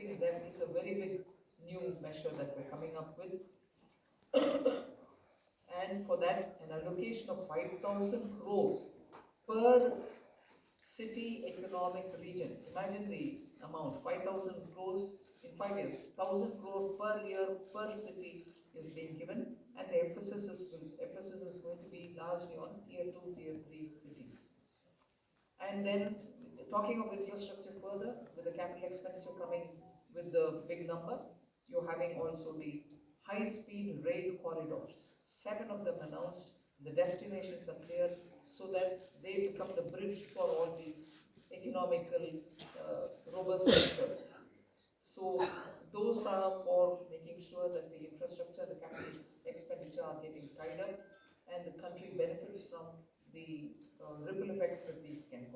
helping them is a very big new measure that we're coming up with. And for that, an allocation of 5,000 crores per city economic region. Imagine the amount, 5,000 crores in 5 years, 1,000 crore per year per city is being given, and the emphasis is going to be largely on tier 2, tier 3 cities. And then, talking of infrastructure further, with the capital expenditure coming with the big number, you're having also the high-speed rail corridors. 7 of them announced. The destinations are clear so that they become the bridge for all these economical robust sectors. So those are for making sure that the infrastructure, the capital expenditure are getting tied up, and the country benefits from the ripple effects that these can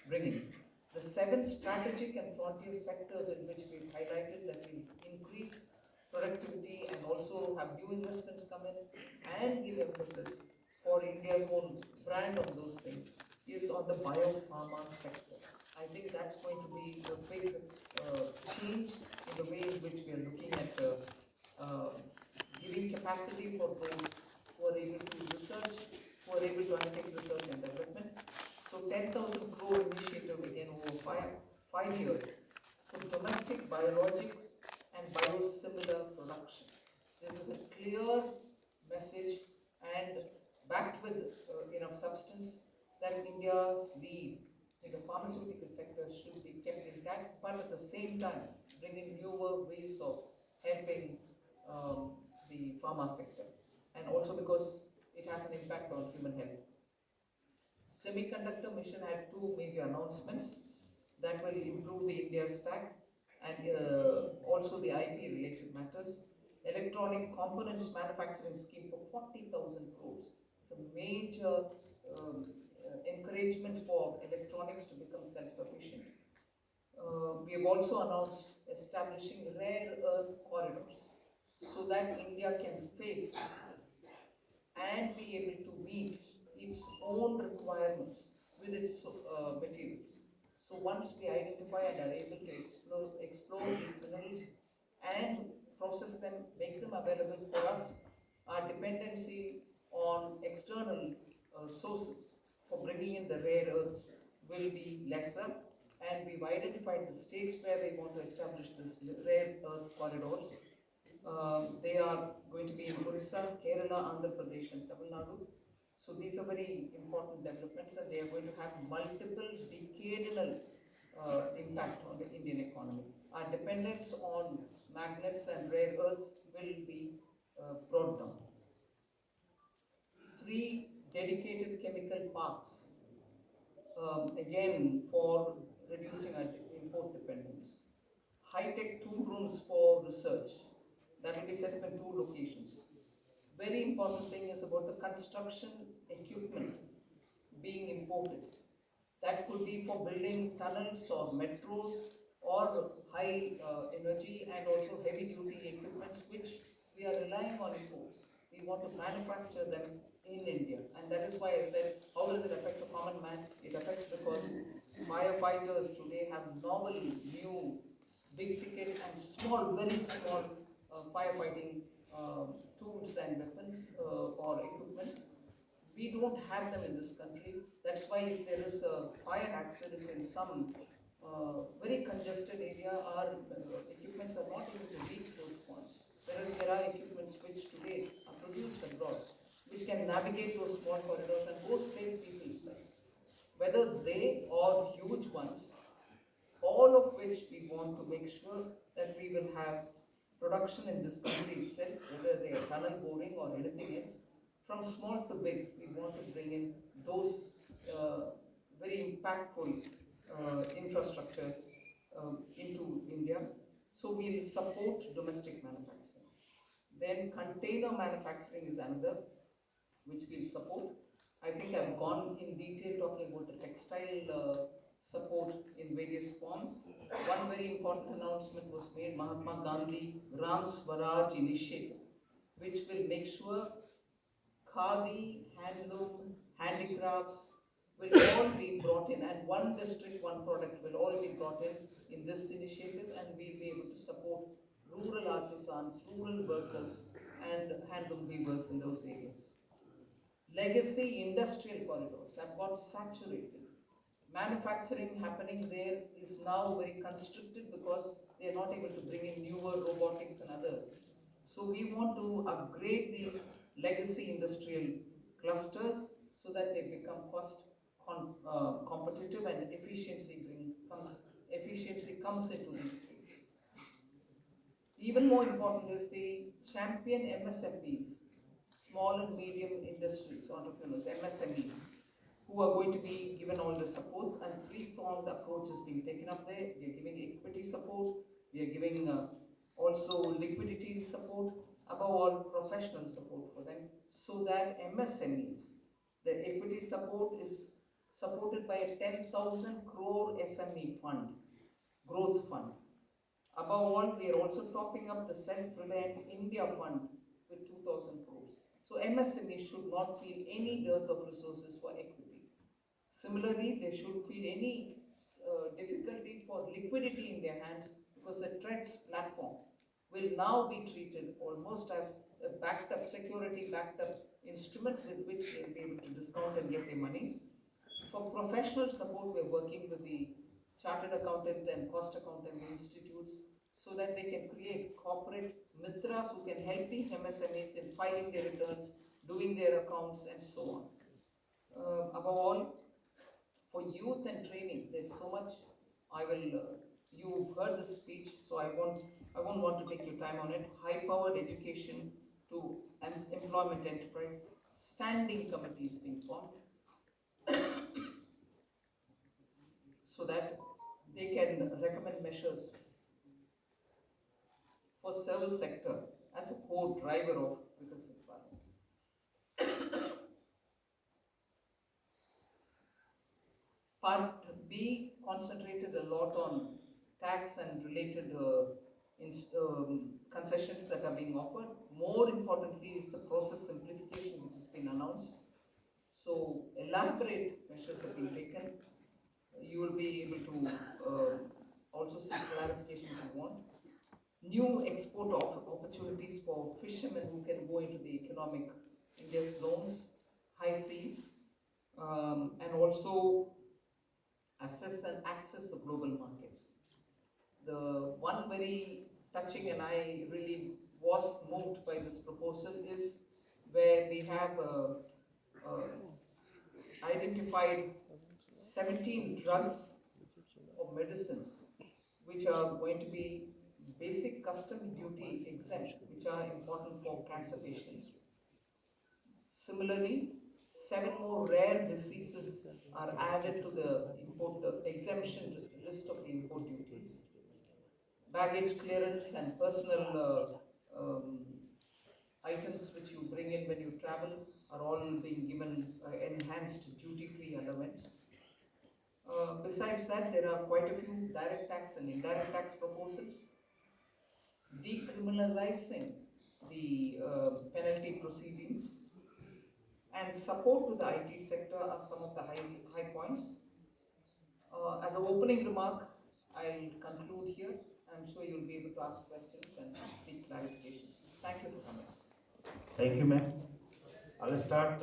bring in. The 7 strategic and frontier sectors in which we've highlighted that will increase productivity and also have new investments come in and give emphasis for India's own brand on those things is on the biopharma sector. I think that's going to be a big change in the way in which we are looking at giving capacity for those who are able to research, who are able to undertake research and development. So 10,000 crore initiative again over five years for domestic biologics and biosimilar production. This is a clear message and backed with enough substance that India's lead in the pharmaceutical sector should be kept intact, but at the same time bringing newer ways of helping the pharma sector, and also because it has an impact on human health. Semiconductor mission had 2 major announcements that will improve the India stack and also the IP related matters. Electronic components manufacturing scheme for 40,000 crores. It's a major encouragement for electronics to become self-sufficient. We have also announced establishing rare earth corridors so that India can face and be able to meet its own requirements with its materials. So once we identify and are able to explore these minerals and process them, make them available for us, our dependency on external sources for bringing in the rare earths will be lesser, and we've identified the states where we want to establish this rare earth corridors. They are going to be in Orissa, Kerala, Andhra Pradesh and Tamil Nadu. So these are very important developments, and they are going to have multiple decadal impact on the Indian economy. Our dependence on magnets and rare earths will be brought down. 3 dedicated chemical parks, again for reducing our import dependence. High-tech tool rooms for research that will be set up in 2 locations. Very important thing is about the construction equipment being imported. That could be for building tunnels or metros or high energy and also heavy duty equipments which we are relying on imports. We want to manufacture them in India, and that is why I said, how does it affect the common man? It affects because firefighters today have novel, new, big ticket and small, very small firefighting tools and weapons or equipments. We don't have them in this country. That's why if there is a fire accident in some very congested area, our equipments are not able to reach those points. Whereas there are equipments which today are produced abroad, which can navigate those small corridors and go save people's lives. Whether they or huge ones, all of which we want to make sure that we will have production in this country itself, whether they are tunnel boring or anything else, from small to big. We want to bring in those very impactful infrastructure into India. So we will support domestic manufacturing. Then container manufacturing is another which we'll support. I think I've gone in detail talking about the textile support in various forms. One very important announcement was made, Mahatma Gandhi Gram Swaraj Initiative, which will make sure khadi, handloom, handicrafts will all be brought in, and one district, one product will all be brought in in this initiative, and we'll be able to support rural artisans, rural workers, and handloom weavers in those areas. Legacy industrial corridors have got saturated. Manufacturing happening there is now very constricted because they are not able to bring in newer robotics and others. So we want to upgrade these legacy industrial clusters so that they become competitive and efficiency comes into these places. Even more important is the champion MSMEs, small and medium industries, entrepreneurs, MSMEs, who are going to be given all the support, and three-pronged approach is being taken up there. We are giving equity support, we are giving also liquidity support, above all professional support for them, so that MSMEs, the equity support is supported by a 10,000 crore SME fund, growth fund. Above all, we are also topping up the Self-Reliant India Fund with 2,000 crores. So MSME should not feel any dearth of resources for equity. Similarly, they should feel any difficulty for liquidity in their hands, because the TREDS platform will now be treated almost as a backed up, security backed up instrument with which they'll be able to discount and get their monies. For professional support, we're working with the chartered accountant and cost accountant institutes so that they can create corporate mitras who can help these MSMEs in filing their returns, doing their accounts, and so on. Above all, for youth and training, there's so much. You've heard this speech, so I won't want to take your time on it. High-powered education to employment enterprise, standing committees being formed, so that they can recommend measures for service sector as a core driver of Viksit Bharat. Part B concentrated a lot on tax and related concessions that are being offered. More importantly is the process simplification which has been announced. So elaborate measures have been taken. You will be able to also see clarification if you want. New export opportunities for fishermen who can go into the economic India's zones, high seas, and also assess and access the global markets. The one very touching, and I really was moved by this proposal, is where we have identified 17 drugs or medicines which are going to be basic custom duty exempt, which are important for cancer patients. Similarly, 7 more rare diseases are added to the exemption list of the import duties. Baggage clearance and personal items which you bring in when you travel are all being given enhanced duty-free allowance. Besides that, there are quite a few direct tax and indirect tax proposals. Decriminalizing the penalty proceedings and support to the IT sector are some of the high points. As an opening remark, I'll conclude here. I'm sure you'll be able to ask questions and seek clarification. Thank you for coming. Thank you, ma'am. I'll start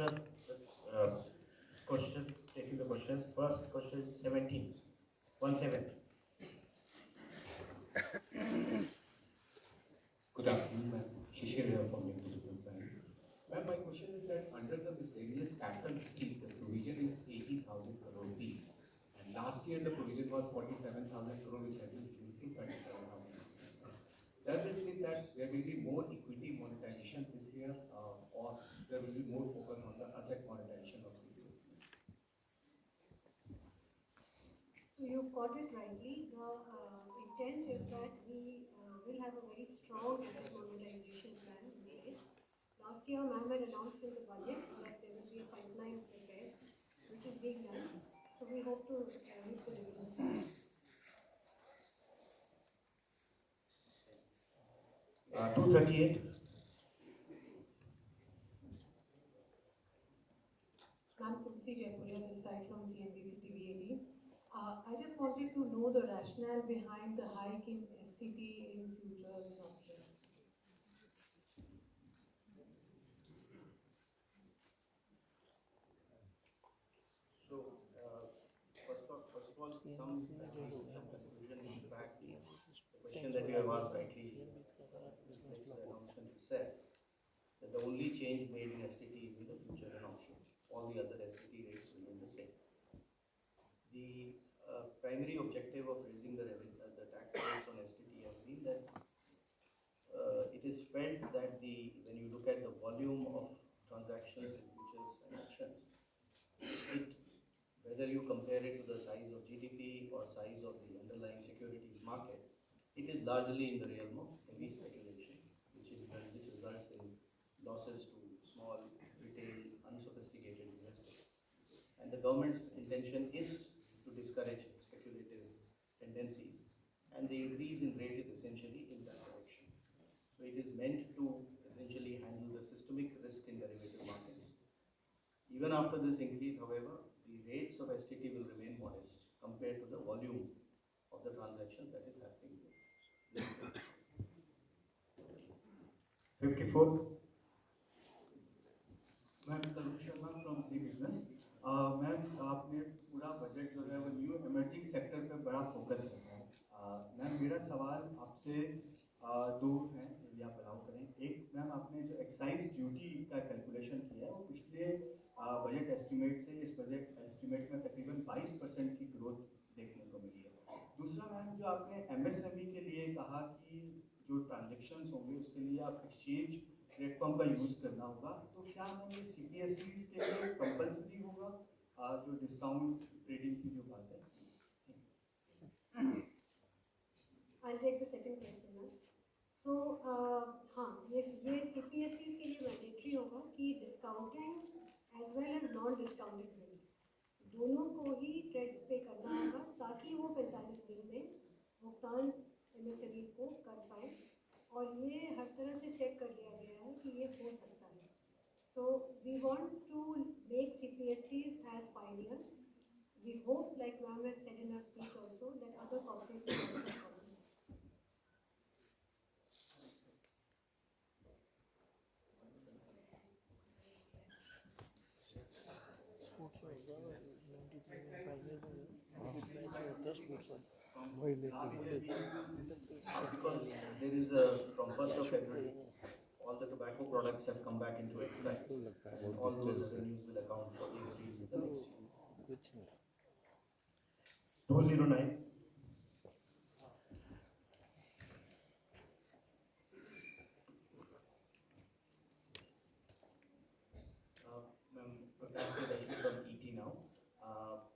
taking the questions. First question is 17. 17. Good afternoon, ma'am. Shishir here from Lincoln Business Bank. Ma'am, my question is that under the miscellaneous capital receipt, the provision is 80,000 crore rupees. And last year the provision was 47,000 crore, which has been reduced to 37,000 crore. Does this mean that there will be more equity monetization this year, or there will be more focus on the asset monetization of CPSEs? So you've got it rightly. The intent is that we will have a very strong asset monetization plan in place. Last year, ma'am had announced in the budget that there will be a pipeline prepared, which is being done. So we hope to reap the dividends. 238. Ma'am, Tulsi Jaipuria this side from CNBC TV 18. I just wanted to to know the rationale behind the hike in STT in futures and options. So, first of all, some conclusion. In fact, the question that you have asked rightly reflects the announcement itself, that the only change made in STT is in the future and options. All the other STT rates remain the same. The primary objective of raising the tax rates on STT has been that it is felt that when you look at the volume of transactions in futures and options, it, whether you compare it to the size of GDP or size of the underlying securities market, it is largely in the realm of heavy speculation, which results in losses to small, retail, unsophisticated investors. And the government's intention is to discourage speculative tendencies, and the increase in rate is essentially in that direction. So it is meant to essentially handle the systemic risk in derivative markets. Even after this increase, however, the rates of STT will remain modest compared to the volume of the transactions that is happening here. 54. Ma'am Tarun Sharma from Zee Business. Ma'am आपने पूरा budget जो है वो new emerging sector पे बड़ा focus रखा है। Ma'am मेरा सवाल आपसे दो हैं, यदि आप अलाउ करें। एक, मैम आपने जो एक्साइज ड्यूटी का कैलकुलेशन किया है वो पिछले बजट एस्टिमेट से इस बजट एस्टिमेट में तकरीबन 22% की ग्रोथ देखने को मिली है। दूसरा मैम, जो आपने MSME के लिए कहा कि जो ट्रांजेक्शन्स होंगे उसके लिए आप एक्सचेंज प्लेटफॉर्म का यूज़ करना होगा, तो क्या मैम ये CPSEs के लिए कंपल्सरी होगा जो डिस्काउंट ट्रेडिंग की जो बात है? I'll take the second question, ma'am. So, हाँ, ये CPSEs के लिए मैंडेटरी होगा कि discounted as well as non discounted bills दोनों को ही ट्रेड्स पे करना होगा, ताकि वो 45 दिन में भुगतान MSME को कर पाए। और ये हर तरह से चेक कर लिया गया है कि ये हो सकता है। So we want to make CPSEs as pioneers. We hope, like ma'am has said in her speech also, that other corporates will also follow. Because there is from 1st of February, all the tobacco products have come back into excise, and all those revenues will account for the increase in the next year. 209. Ma'am, Prakash Rashid from ET now.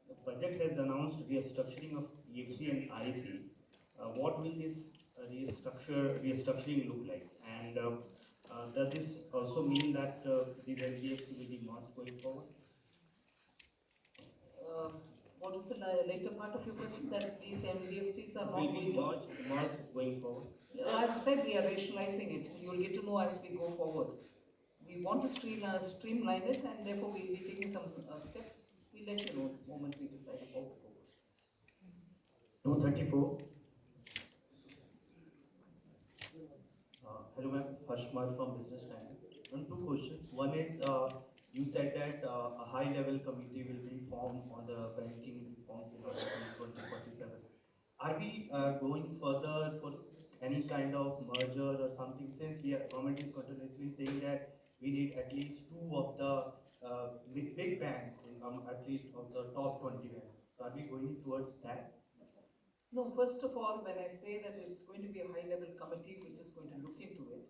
The budget has announced restructuring of EFC and REC. What will this restructuring look like? And does this also mean that these NBFCs will be merged going forward? What is the later part of your question, that these NBFCs are not Will be going to? merged going forward? I've said we are rationalizing it. You'll get to know as we go forward. We want to streamline it, and therefore we'll be taking some steps. We'll let you know the moment we decide how to go. 234. Hello ma'am, Harshmar from Business Time. Two questions. One is, you said that a high-level committee will be formed on the banking reforms in Article 2047. Are we going further for any kind of merger or something, since government is continuously saying that we need at least two of the big banks, at least of the top 20 banks. So are we going towards that? No, first of all, when I say that it's going to be a high-level committee which is going to look into it,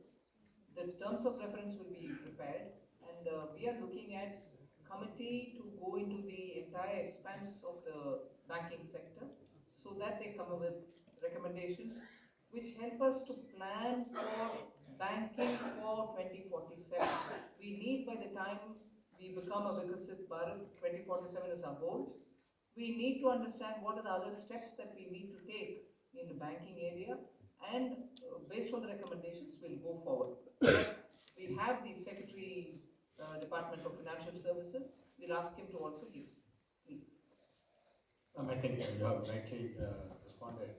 the terms of reference will be prepared, and we are looking at committee to go into the entire expanse of the banking sector, so that they come up with recommendations which help us to plan for banking for 2047. We need, by the time we become a Viksit Bharat, 2047 is our goal. We need to understand what are the other steps that we need to take in the banking area, and based on the recommendations, we'll go forward. We have the Secretary, Department of Financial Services. We'll ask him to also give, please. I think you have rightly responded.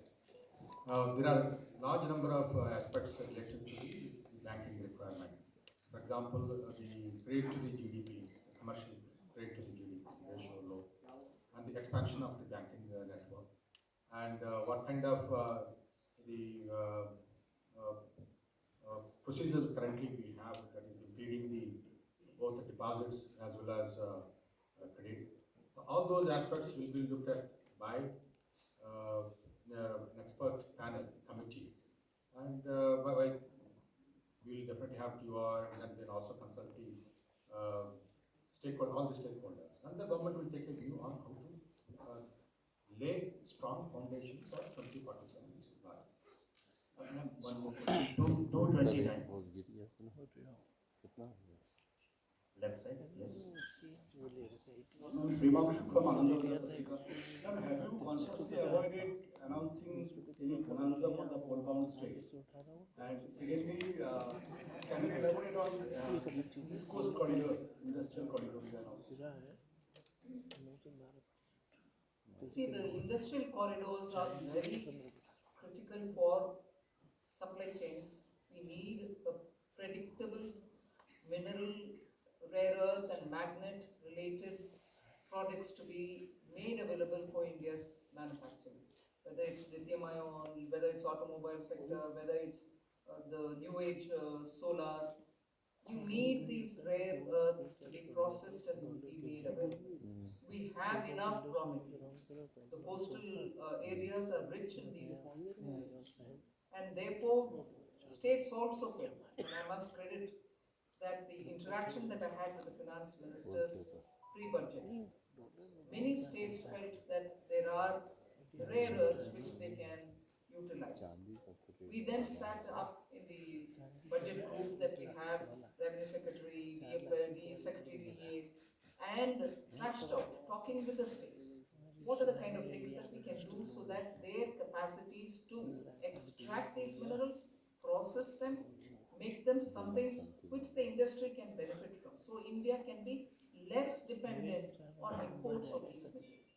There are large number of aspects related to the banking requirement. For example, the trade to the GDP, the commercial trade to the GDP ratio low, and the expansion of the banking network, and what kind of the procedures currently we have that is impeding the both the deposits as well as credit. So all those aspects will be looked at by an expert panel committee, and we'll definitely have QR and then also consult the all the stakeholders, and the government will take a view on how to lay strong foundations for 2047, which is large. Ma'am, one more question. 229. Left side, yes. Primakshu from Anandabhadan Patrika. Ma'am, have you consciously avoided announcing any bonanza for the pole-bound states? And secondly, can you elaborate on this coast corridor, industrial corridor you announced? See, the industrial corridors are very critical for supply chains. We need a predictable mineral, rare earth and magnet related products to be made available for India's manufacturing. Whether it's lithium ion, whether it's automobile sector, whether it's the new age solar, you need these rare earths to be processed and be made available. We have enough raw materials. The coastal areas are rich in these minerals, and therefore states also felt, and I must credit that the interaction that I had with the finance ministers pre-budget, many states felt that there are rare earths which they can utilize. We then sat up in the budget group that we have, Revenue Secretary, DFL, Secretary DA, and thrashed out, talking with the states. What are the kind of things that we can do so that their capacities to extract these minerals, process them, make them something which the industry can benefit from. So India can be less dependent on imports of these minerals.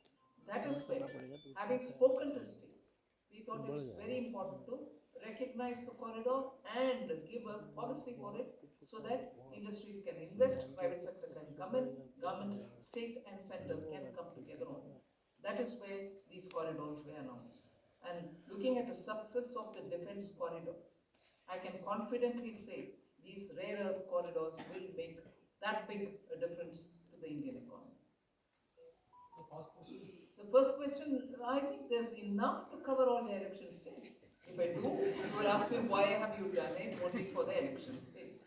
That is where, having spoken to states, we thought it's very important to recognize the corridor and give a policy for it so that industries can invest, private sector can come in, governments, state and center can come together on it. That is where these corridors were announced. And looking at the success of the defense corridor, I can confidently say these rare earth corridors will make that big a difference to the Indian economy. The first question, I think there's enough to cover all the election states. If I do, you will ask me why have you done it only for the election states.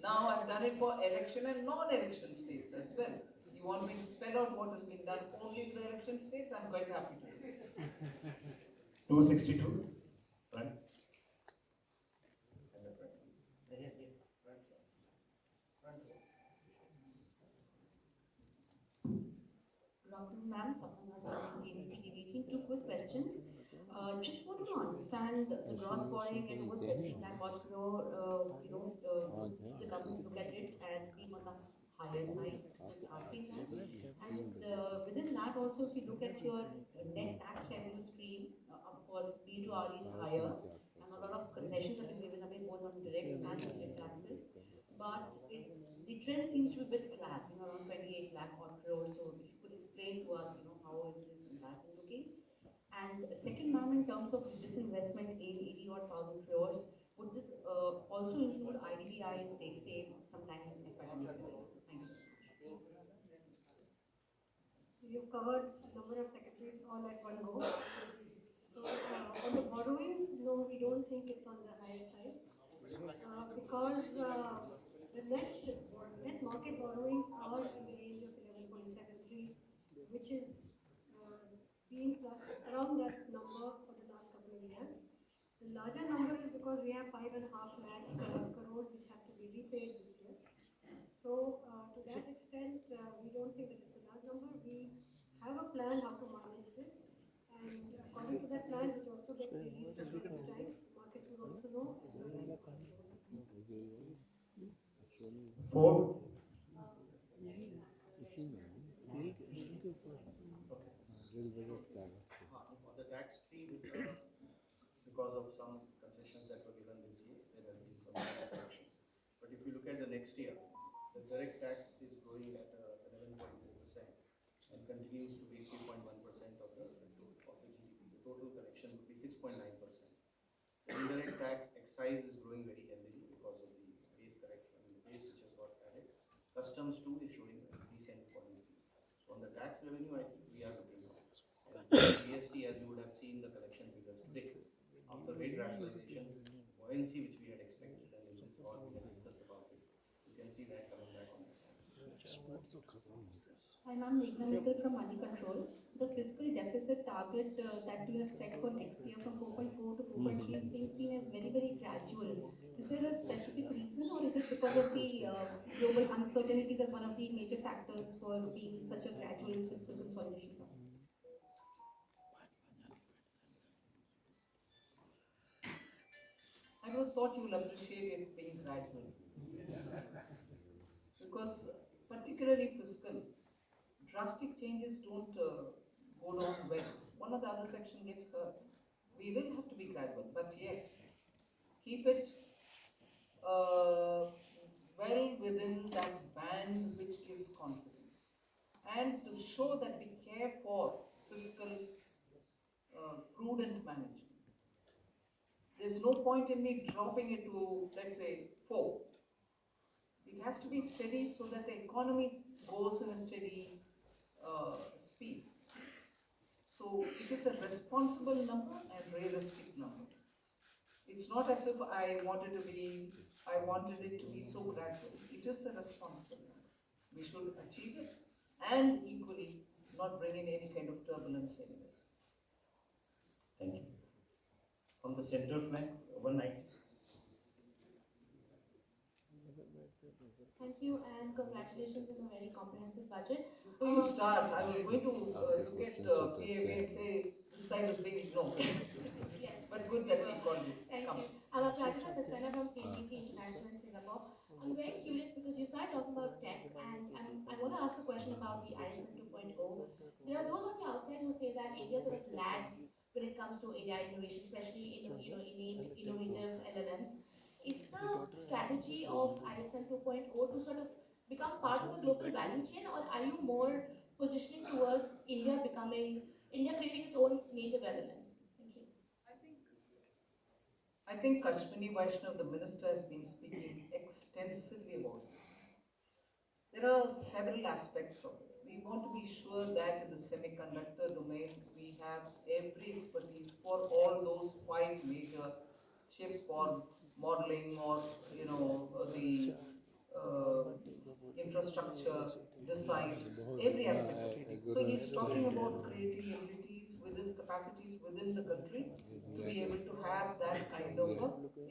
Now I've done it for election and non-election states as well. You want me to spell out what has been done only for the election states? I'm quite happy to do it. 262, right? And the front, please. Yeah, yeah, front side. Front side. Good afternoon, ma'am. Sapna Nas, CNBC TV. Two quick questions. Just wanted to understand the gross borrowing and over 17 lakh odd crore, the government look at it as being on the higher side, just asking that. And within that also, if you look at your net tax revenue stream, of course, B2RE is higher, and a lot of concessions have been given away both on direct and indirect taxes. But the trend seems to be a bit flat, around 28 lakh odd crore. So if you could explain to us, how is this impact looking? And second, ma'am, in terms of disinvestment in 80 odd thousand crores, would this also include IDBI stake sale sometime in FY27? Thank you very much. You've covered a number of secretaries all at one go. So on the borrowings, no, we don't think it's on the higher side because the net market borrowings are in the range of 11.73, which is been plus around that number for the last couple of years. The larger number is because we have 5.5 lakh crores which have to be repaid this year. So to that extent, we don't think that it's a large number. We have a plan how to manage this, and according to that plan, which also gets released from time to time, the market will also know as well as Four. On the tax stream, because of some concessions that were given this year, there has been some corrections. But if you look at the next year, the direct tax is growing at 11.4% and continues to be 3.1% of the GDP. The total collection would be 6.9%. The indirect tax excise is growing very heavily because of the base correction, the base which has got added. Customs too is showing a decent buoyancy. So on the tax revenue, I think we are looking up. And GST, as you would have seen the collection figures today, after rate rationalization, buoyancy which we had expected, and in this all we had discussed about it, you can see that coming back on the tax. Hi ma'am, Meghna Mittal from Money Control. The fiscal deficit target that you have set for next year from 4.4 to 4.3 is being seen as very, very gradual. Is there a specific reason, or is it because of the global uncertainties as one of the major factors for being such a gradual fiscal consolidation? I would have thought you will appreciate it being gradual. Because particularly fiscal, drastic changes don't go down well. One or the other section gets hurt. We will have to be gradual, but yet keep it well within that band which gives confidence, and to show that we care for fiscal prudent management. There's no point in me dropping it to, let's say, 4. It has to be steady so that the economy goes in a steady speed. So it is a responsible number and realistic number. It's not as if I wanted it to be so gradual. It is a responsible number. We should achieve it and equally not bring in any kind of turbulence anywhere. Thank you. From the center flank, 190. Thank you and congratulations on a very comprehensive budget. So you start. I was going to look at PAB and say this side is being ignored. Yes. But good that we called you. Thank Come. you. I'm Prajna Saxena from CNBC International in Singapore. I'm very curious because you started talking about tech, and I want to ask a question about the ISM 2.0. There are those on the outside who say that India sort of lags when it comes to AI innovation, especially in innate innovative LLMs. Is the strategy of ISM 2.0 to sort of become part of the global value chain, or are you more positioning towards India creating its own native LLMs? Thank you. I think Kashmini Vaishnav, the minister, has been speaking extensively about this. There are several aspects of it. We want to be sure that in the semiconductor domain, we have every expertise for all those 5 major chip or modeling or the infrastructure, design, every aspect of it. So he's talking about creating abilities within capacities within the country to be able to have that kind of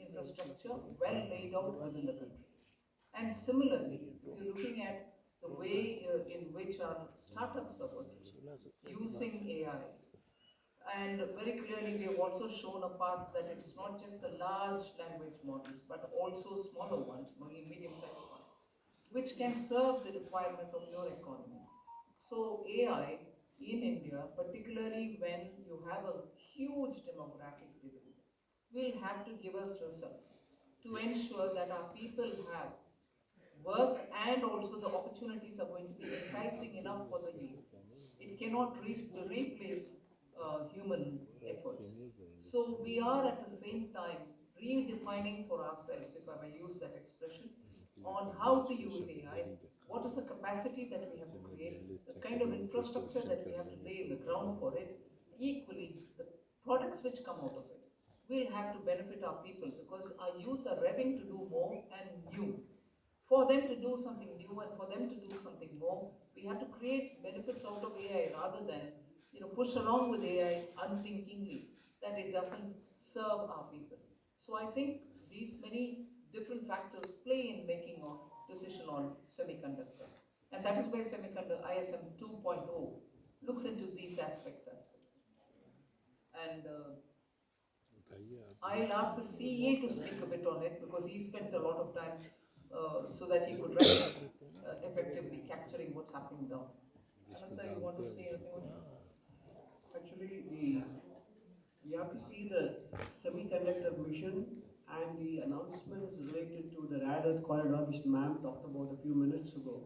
infrastructure well laid out within the country. And similarly, if you're looking at the way in which our startups are working, using AI, and very clearly we have also shown a path that it is not just the large language models, but also smaller ones, medium-sized ones, which can serve the requirement of your economy. So AI in India, particularly when you have a huge demographic dividend, will have to give us results to ensure that our people have work and also the opportunities are going to be enticing enough for the youth. It cannot replace human efforts. So we are at the same time redefining for ourselves, if I may use that expression, on how to use AI, what is the capacity that we have to create, the kind of infrastructure that we have to lay in the ground for it. Equally, the products which come out of it will have to benefit our people because our youth are revving to do more and new. For them to do something new and for them to do something more, we have to create benefits out of AI rather than push along with AI unthinkingly that it doesn't serve our people. So I think these many different factors play in making a decision on semiconductor. And that is where semiconductor ISM 2.0 looks into these aspects as well. And I'll ask the CA to speak a bit on it because he spent a lot of time so that he could effectively capturing what's happening down. Ananta, you want to say anything on that? actually we have to see the semiconductor mission and the announcements related to the rare earth corridor, which ma'am talked about a few minutes ago.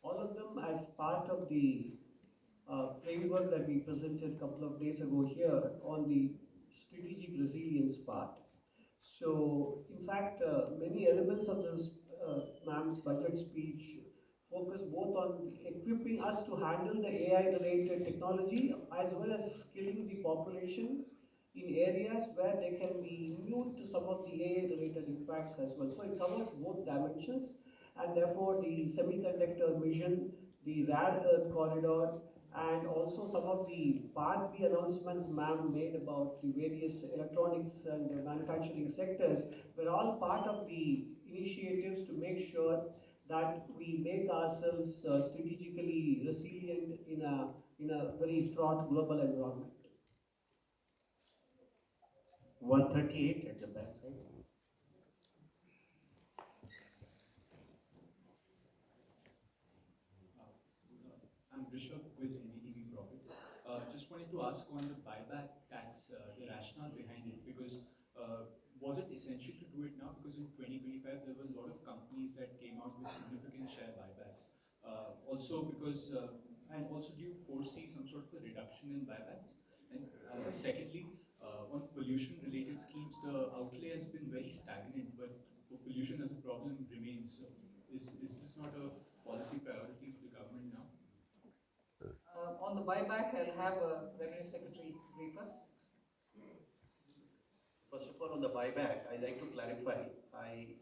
All of them as part of the framework that we presented a couple of days ago here on the strategic resilience part. So, in fact, many elements of this ma'am's budget speech focus both on equipping us to handle the AI-related technology as well as skilling the population in areas where they can be immune to some of the AI-related impacts as well. So it covers both dimensions, and therefore the semiconductor mission, the rare earth corridor, and also some of the Part B announcements ma'am made about the various electronics and manufacturing sectors were all part of the initiatives to make sure that we make ourselves strategically resilient in a very fraught global environment. 138 at the back side. I'm Rishabh with NDTV Profit. Just wanted to ask on the buyback tax, the rationale behind it, because was it essential to do it now? Because in 2025 there were a lot of companies that came out with significant share buybacks. Also because, and also do you foresee some sort of a reduction in buybacks? And secondly, on pollution-related schemes, the outlay has been very stagnant, but pollution as a problem remains. So is this not a policy priority for the government now? On the buyback, I'll have Revenue Secretary brief us. First of all, on the buyback, I'd like to clarify. I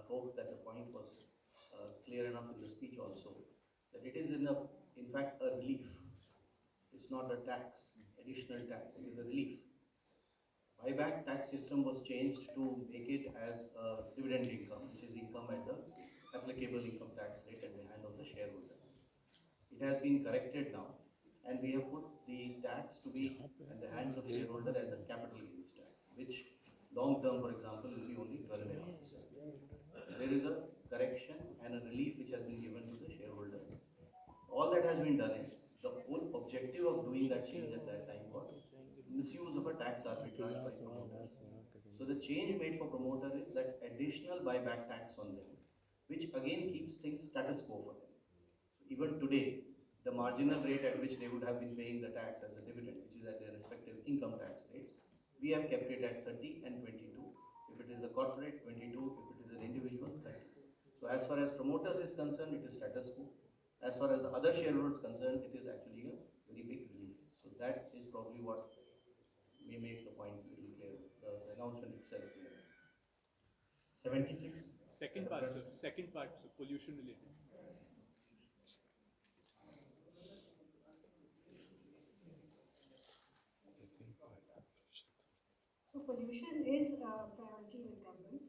hope that the point was clear enough in the speech also, that it is in fact a relief. It's not a tax, additional tax, it is a relief. Buyback tax system was changed to make it as a dividend income, which is income at the applicable income tax rate at the hand of the shareholder. It has been corrected now, and we have put the tax to be in the hands of shareholder as a capital gains tax, which long term, for example, will be only 12.5%. There is a correction and a relief which has been given to the shareholders. All that has been done is, the whole objective of doing that change at that time was misuse of a tax arbitrage by promoters. So the change made for promoter is that additional buyback tax on them, which again keeps things status quo for them. So even today, the marginal rate at which they would have been paying the tax as a dividend, which is at their respective income tax rates, we have kept it at 30 and 22. If it is a corporate, 22. If it is an individual, 30. So as far as promoters is concerned, it is status quo. As far as the other shareholders concerned, it is actually a very big relief. So that is probably what may make the point a little clear, the announcement itself. 76. Second part, sir. Second part, so pollution related. So pollution is a priority with government,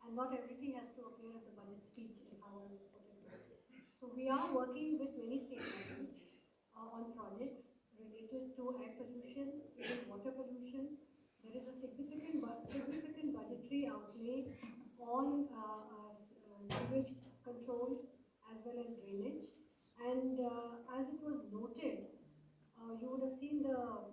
and not everything has to appear at the budget speech is how I would put it. So we are working with many state governments on projects related to air pollution, even water pollution. There is a significant budgetary outlay on sewage control as well as drainage. And as it was noted, you would have seen the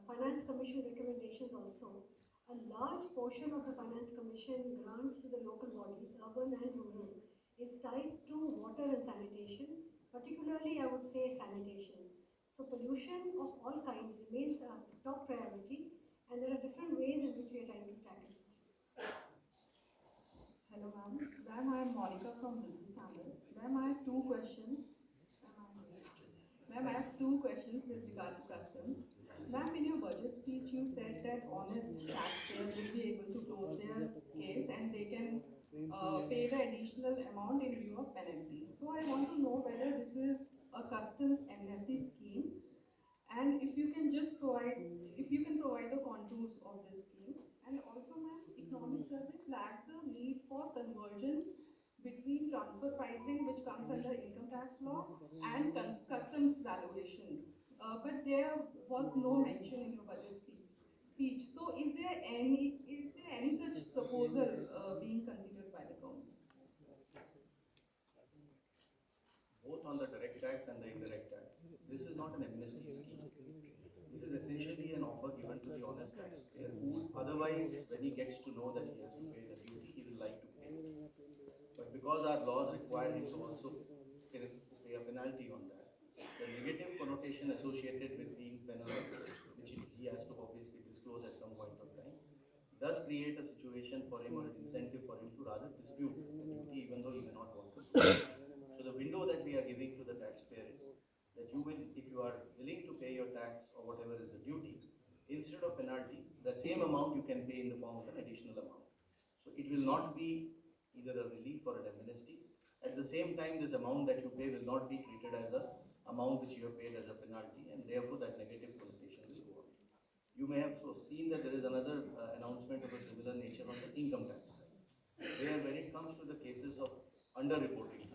Finance Commission recommendations also. A large portion of the Finance Commission grants to the local bodies, urban and rural, is tied to water and sanitation, particularly I would say sanitation. So pollution of all kinds remains a top priority, and there are different ways in which we are trying to tackle it. Hello ma'am. Ma'am, I am Monica from Business Standard. Ma'am, I have two questions. Ma'am, I have two questions with regard to customs. Ma'am, in your budget speech, you said that honest taxpayers will be able to close their case and they can pay the additional amount in lieu of penalty. So I want to know whether this is a customs amnesty scheme, and if you can provide the contours of this scheme. And also, ma'am, Economic Survey flagged the need for convergence between transfer pricing, which comes under income tax law, and customs valuation. But there was no mention in your budget speech. So is there any such proposal being considered by the government? Both on the direct tax and the indirect tax. This is not an amnesty scheme. This is essentially offer given to the honest taxpayer who otherwise, when he gets to know that he has to pay the duty, he will like to pay. But because our laws require him to also pay a penalty on that, the negative connotation associated with being penalized, which he has to obviously disclose at some point of time, does create a situation for him or an incentive for him to rather dispute the duty even though he may not want to do it. So the window that we are giving to the taxpayer is that you will, if you are willing to pay your tax or whatever is the duty, instead of penalty, that same amount you can pay in the form of an additional amount. So it will not be either a relief or an amnesty. At the same time, this amount that you pay will not be treated as a amount which you have paid as a penalty, and therefore that negative connotation will go away. You may have so seen that there is another announcement of a similar nature on the income tax side, where when it comes to the cases of under-reporting,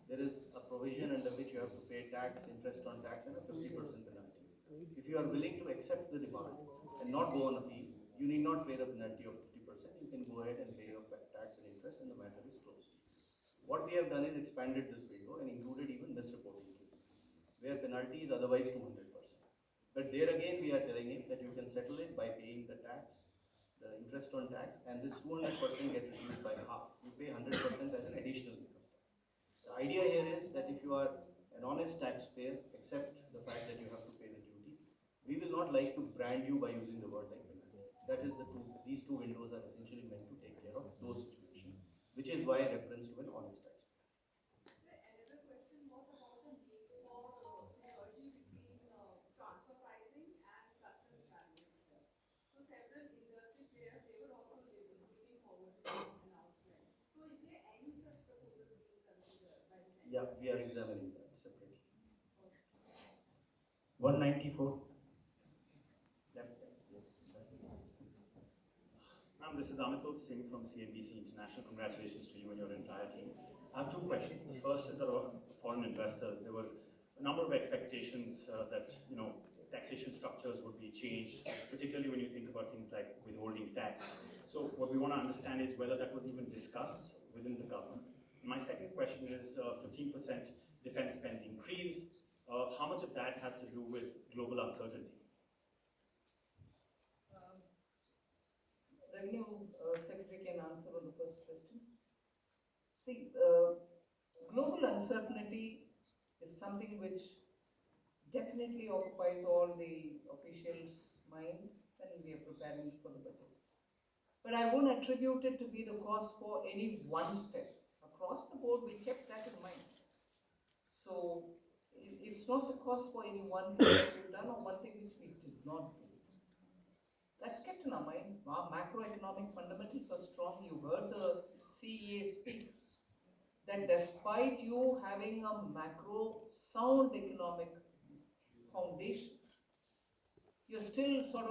there is a provision under which you have to pay tax, interest on tax, and a 50% penalty. If you are willing to accept the demand and not go on appeal, you need not pay the penalty of 50%. You can go ahead and pay your tax and interest, and the matter is closed. What we have done is expanded this window and included even misreporting cases, where penalty is otherwise 200%. But there again, we are telling him that you can settle it by paying the tax, the interest on tax, and this 200% get reduced by half. You pay 100% as an additional income tax. The idea here is that if you are an honest taxpayer, accept the fact that you have to pay the duty. We will not like to brand you by using the word like penalty. That is these two windows are essentially meant to take care of those situations, which is why reference to an honest taxpayer. Another question was about the need for synergy between transfer pricing and customs valuation. So several industry players, they were also looking forward to this announcement. So is there any such proposal being considered by the Central? Yeah, we are examining that separately. 194. Yes. Ma'am, this is Amitul Singh from CNBC International. Congratulations to you and your entire team. I have two questions. The first is the foreign investors. There were a number of expectations that taxation structures would be changed, particularly when you think about things like withholding tax. So what we want to understand is whether that was even discussed within the government. And my second question is 15% defense spend increase. How much of that has to do with global uncertainty? Revenue Secretary can answer on the first question. See, global uncertainty is something which definitely occupies all the officials' mind when we are preparing for the budget. But I won't attribute it to be the cause for any one step. Across the board, we kept that in mind. So it's not the cause for any one thing that we've done or one thing which we did not do. That's kept in our mind. Our macroeconomic fundamentals are strong. You heard the CEA speak that despite you having a macro sound economic foundation, you're still sort of